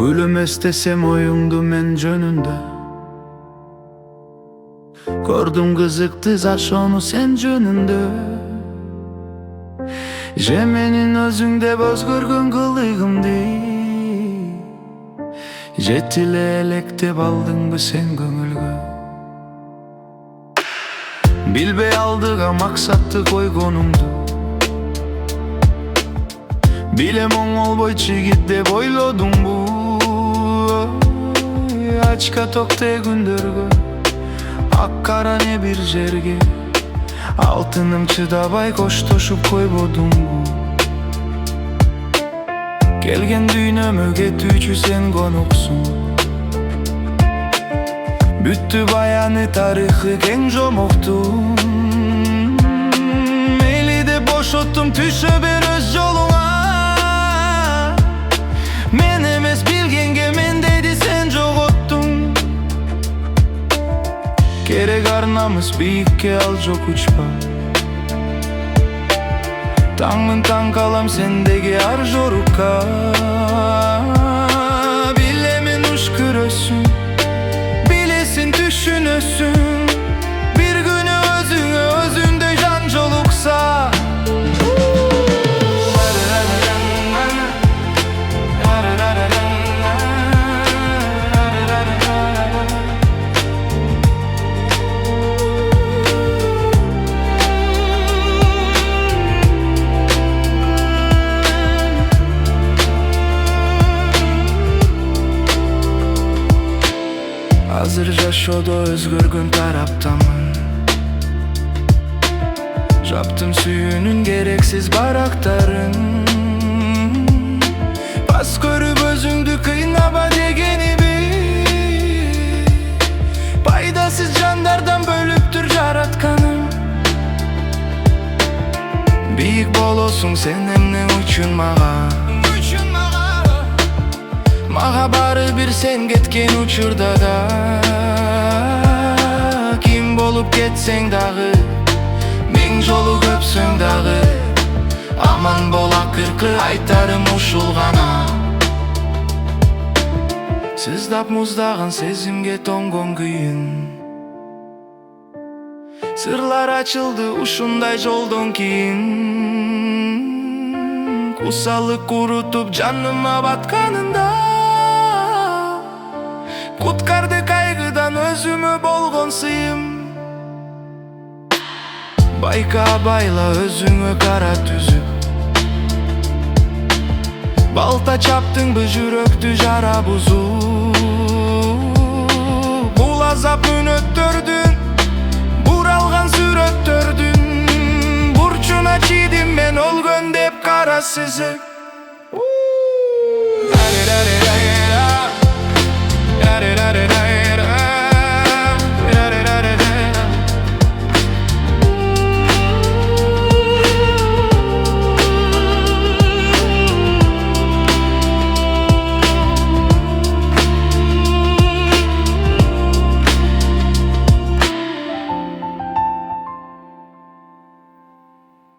Күлместесем оюңду мен жөнүндө, көрдүм кызыкты ошону сен жөнүндө. Же менин өзүңдөп өзгөргөн кылыгымды, жетиле электеп алдыңбы сен көңүлгө. Билбей алдыга максатты койгонумду, билем оңолбойт жигит деп ойлодумбу. Ачка токте күндөргө, ак кара не бир жерге, алтыным чыдабай коштошуп койбодумбу. Келген дүйнөмө кетүүчү сен коноксуң, бүттү баяны тарыхы кең жомоктун. Мейли деп бошоттум, түшө бер өз жолуңа. Мен эмес билгенге мен дейди сен жоготтуң. Керек арнамыз бийикке, ал жок учпа. Таңмын таң калам сендеги ар жорукка. Билемин уш күрөсүң, билесин түшүнөсүң. Бир күнү өзүңө өзүндөй жан жолукса. Азыр жашоодо өзгөргөн тараптамын. Жаптым сүйүүнүн керексиз барактарын. Бас көрүп өзүңдү кыйнаба дегениби, пайдасыз жандардан бөлүптүр жаратканым. Бийик болосуң сен эмне үчүн мага бары бир сен кеткен учурда да. Ким болуп кетсең дагы, миң жолу көпсөң дагы, аман бол акыркы айтарым ушул гана. Сыздап муздаган сезимге тоңгон күйүн, сырлар ачылды ушундай жолдон кийин. Кусалык курутуп жаныма батканында, куткарды кайгыдан өзүмө болгон сыйым. Байка байла өзүңө кара түзүп, балта чаптыңбы жүрөктү жара бузуп. Бул азап мүнөттөрдүн, буралган сүрөттөрдүн бурчуна чийдим мен өлгөн деп кара сызык.